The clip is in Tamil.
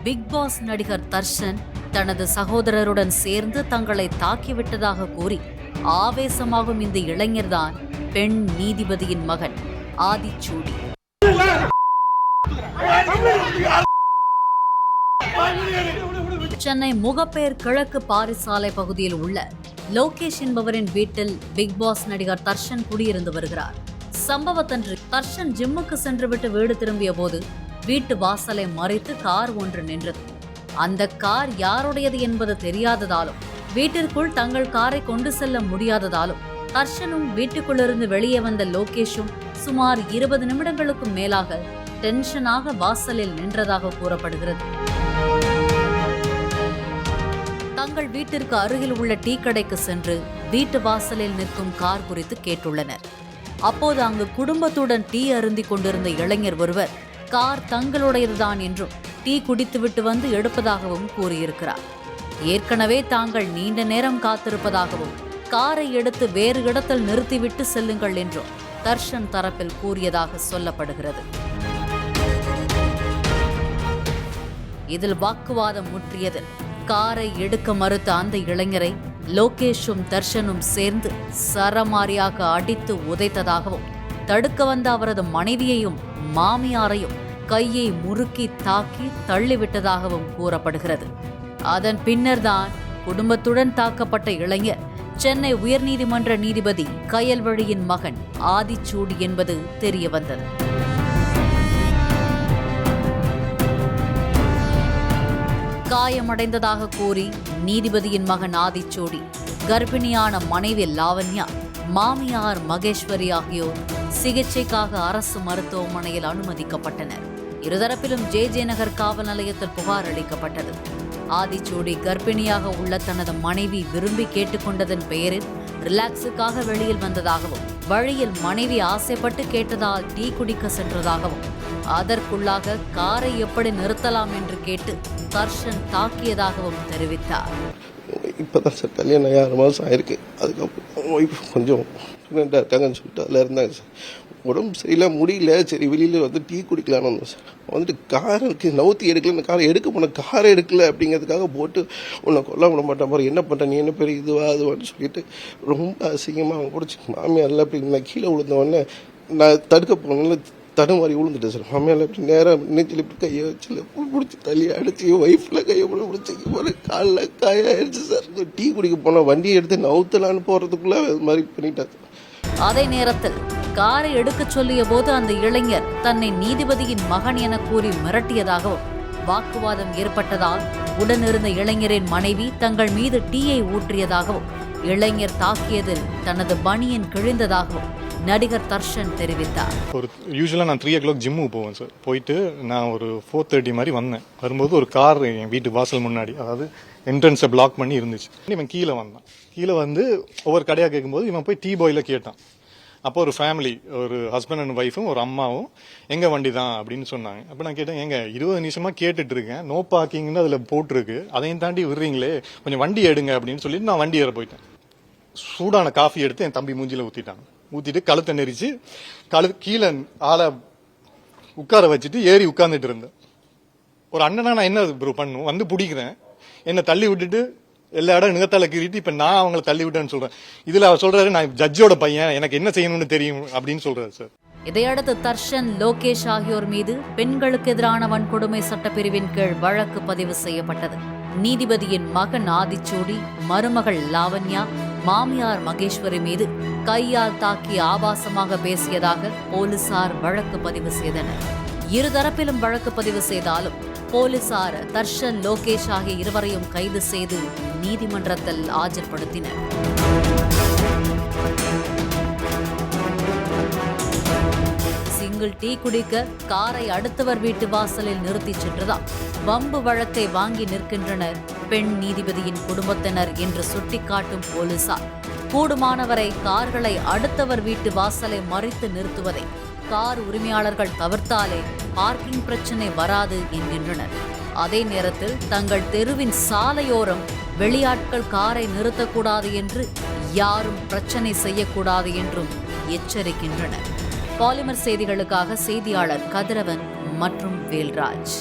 பிக் பாஸ் நடிகர் தர்ஷன் தனது சகோதரருடன் சேர்ந்து தங்களை தாக்கிவிட்டதாக கூறி ஆவேசமாகும் இந்த இளைஞர்தான் பெண் நீதிபதியின் மகன் ஆதிச்சூடி. சென்னை முகப்பேர் கிழக்கு பாரிசாலை பகுதியில் உள்ள லோகேஷ் என்பவரின் வீட்டில் பிக் பாஸ் நடிகர் தர்ஷன் குடியிருந்து வருகிறார். சம்பவத்தன்று தர்ஷன் ஜிம்முக்கு சென்றுவிட்டு வீடு திரும்பிய போது வீட்டு வாசலை மறைத்து கார் ஒன்று நின்றது. அந்த கார் யாருடையது என்பது தெரியாததாலும் வீட்டிற்குள் தங்கள் காரை கொண்டு செல்ல முடியாததாலும் தர்ஷனும் வீட்டுக்குள்ளிருந்து வெளியே வந்த லோகேஷும் சுமார் 20 நிமிடங்களுக்கும் மேலாக டென்ஷனாக வாசலில் நின்றதாக கூறப்படுகிறது. தங்கள் வீட்டிற்கு அருகில் உள்ள டீ கடைக்கு சென்று வீட்டு வாசலில் நிற்கும் கார் குறித்து கேட்டுள்ளனர். அப்போது அங்கு குடும்பத்துடன் டீ அருந்தி கொண்டிருந்த இளைஞர் ஒருவர் கார் தங்களுடையதுதான் என்றும் டீ குடித்துவிட்டு வந்து எடுப்பதாகவும் கூறியிருக்கிறார். ஏற்கனவே தாங்கள் நீண்ட நேரம் காத்திருப்பதாகவும் காரை எடுத்து வேறு இடத்தில் நிறுத்திவிட்டு செல்லுங்கள் என்றும் தர்ஷன் தரப்பில் கூறியதாக சொல்லப்படுகிறது. இதில் வாக்குவாதம் முற்றியதில் காரை எடுக்க மறுத்த அந்த இளைஞரை லோகேஷும் தர்ஷனும் சேர்ந்து சரமாரியாக அடித்து உதைத்ததாகவும் தடுக்க வந்த அவரது மனைவியையும் மாமியாரையும் கையை முறுக்கி தாக்கி தள்ளிவிட்டதாகவும் கூறப்படுகிறது. அதன் பின்னர்தான் குடும்பத்துடன் தாக்கப்பட்ட இளைஞர் சென்னை உயர்நீதிமன்ற நீதிபதி கயல்வழியின் மகன் ஆதிச்சூடி என்பது தெரியவந்தது. காயமடைந்ததாக கூறி நீதிபதியின் மகன் ஆதிச்சூடி, கர்ப்பிணியான மனைவி லாவண்யா, மாமியார் மகேஸ்வரி ஆகியோர் சிகிச்சைக்காக அரசு மருத்துவமனையில் அனுமதிக்கப்பட்டனர். இருதரப்பிலும் ஜே நகர் காவல் நிலையத்தில் புகார் அளிக்கப்பட்டது. ஆதிச்சூடி கர்ப்பிணியாக உள்ள தனது மனைவி விரும்பி கேட்டுக்கொண்டதன் பெயரில் ரிலாக்ஸுக்காக வெளியில் வந்ததாகவும் வழியில் மனைவி ஆசைப்பட்டு கேட்டதால் டீ குடிக்க சென்றதாகவும் அதற்குள்ளாக காரை எப்படி நிறுத்தலாம் என்று கேட்டு தர்ஷன் தாக்கியதாகவும் தெரிவித்தார். இப்போதான் சார் கல்யாணம் 6 மாதம் ஆயிருக்கு. அதுக்கப்புறம் ஒய்ஃப் கொஞ்சம் ப்ரெக்னெண்ட்டாக இருக்காங்கன்னு சொல்லிட்டு அதில் இருந்தாங்க சார். உடம்பு சரியில்லை, முடியல, சரி வெளியில் வந்து டீ குடிக்கலான்னு வந்தோம் சார். வந்துட்டு காருக்கு நவுத்தி எடுக்கல, இந்த காரை எடுக்க போன காரை எடுக்கல அப்படிங்கிறதுக்காக போட்டு உன்னை கொல்ல விட மாட்டேன் பாரு, என்ன பண்ணுற நீ, என்ன பேர் இதுவா அதுவான்னு சொல்லிட்டு ரொம்ப அசிங்கமாக அவங்க பிடிச்சி மாமியாரில் அப்படி நான் கீழே விழுந்தவொடனே நான் தடுக்க போனேன்னு தடுமாறி விழுந்துட்டேன் சார். மாமியாரில் இப்படி நேராக நெஞ்சில் இப்படி கையை வச்சு பிடிச்சி தள்ளி அடிச்சு ஒய்ஃபில் கையை பிடிச்சி போல காலில் காயாயிடுச்சு சார். டீ குடிக்க போனால் வண்டியை எடுத்து நவுத்தலான்னு போகிறதுக்குள்ளே அது மாதிரி பண்ணிட்டாங்க. அதே நேரத்தில் காரை எடுக்க சொல்லிய போது அந்த இளைஞர் தன்னை நீதிபதியின் மகன் என கூறி மிரட்டியதாகவும் வாக்குவாதம் ஏற்பட்டதால் உடனிருந்த இளைஞரின் மனைவி தங்கள் மீது டீயை ஊற்றியதாகவும் இளைஞர் தாக்கியதில் தனது பனியன் கிழிந்ததாகவும் நடிகர் தர்ஷன் தெரிவித்தார். யூஸ்வலாக நான் 3 o'clock ஜிம்முக்கு போவேன் சார். போயிட்டு நான் ஒரு 4:30 மாதிரி வந்தேன். வரும்போது ஒரு கார் என் வீட்டு வாசல் முன்னாடி, அதாவது என்ட்ரன்ஸை பிளாக் பண்ணி இருந்துச்சு. இவன் கீழே வந்தான். கீழே வந்து ஒவ்வொரு கடையாக கேட்கும்போது இவன் போய் டீ பாயில் கேட்டான். அப்போ ஒரு ஃபேமிலி, ஒரு ஹஸ்பண்ட் அண்ட் ஒய்ஃபும் ஒரு அம்மாவும் எங்கள் வண்டி தான் அப்படின்னு சொன்னாங்க. அப்போ நான் கேட்டேன், எங்க 20 நிமிஷமாக கேட்டுட்டு இருக்கேன், நோ பார்க்கிங்னு அதில் போட்டிருக்கு, அதையும் தாண்டி விடுறீங்களே, கொஞ்சம் வண்டி எடுங்க அப்படின்னு சொல்லிட்டு நான் வண்டி ஏற போயிட்டேன். சூடான காஃபி எடுத்து என் தம்பி மூஞ்சில ஊற்றிட்டாங்க. ஊற்றிட்டு கழுத்தை நெரிச்சு கீழே ஆளை உட்கார வச்சுட்டு ஏறி உட்கார்ந்துட்டு இருந்தேன். ஒரு அண்ணனா நான் என்ன ப்ரோ பண்ணும், வந்து பிடிக்கிறேன், என்னை தள்ளி விட்டுட்டு எல்லா இடம் நிகத்தால கீறிட்டு இப்ப நான் அவங்களை தள்ளி விட்டேன்னு சொல்றேன். இதுல அவர் சொல்றாரு, நான் ஜட்ஜோட பையன், எனக்கு என்ன செய்யணும்னு தெரியும் அப்படின்னு சொல்றாரு சார். இதையடுத்து தர்ஷன், லோகேஷ் ஆகியோர் மீது பெண்களுக்கு எதிரான வன்கொடுமை சட்டப்பிரிவின் கீழ் வழக்கு பதிவு செய்யப்பட்டது. நீதிபதியின் மகன் ஆதிச்சூடி, மருமகள் லாவண்யா, மாமியார் மகேஸ்வரி மீது கையால் தாக்கி ஆபாசமாக பேசியதாக போலீசார் வழக்கு பதிவு செய்தனர். இருதரப்பிலும் வழக்கு பதிவு செய்தாலும் போலீசார் தர்ஷன், லோகேஷ் ஆகிய இருவரையும் கைது செய்து நீதிமன்றத்தில் ஆஜர்படுத்தினர். சிங்கிள் டீ குடிக்க காரை அடுத்தவர் வீட்டு வாசலில் நிறுத்தி சென்றதால் வம்பு வழக்கை வாங்கி நிற்கின்றனர் பெண் நீதிபதியின் குடும்பத்தினர் என்று சுட்டிக்காட்டும் போலீசார் கூடுமானவரை கார்களை அடுத்தவர் வீட்டு வாசலை மறைத்து நிறுத்துவதை கார் உரிமையாளர்கள் தவிர்த்தாலே பார்க்கிங் பிரச்சினை வராது என்கின்றனர். அதே நேரத்தில் தங்கள் தெருவின் சாலையோரம் வெளியாட்கள் காரை நிறுத்தக்கூடாது என்று, யாரும் பிரச்சனை செய்யக்கூடாது என்றும் எச்சரிக்கின்றனர். பாலிமர் செய்திகளுக்காக செய்தியாளர் கதிரவன் மற்றும் வேல்ராஜ்.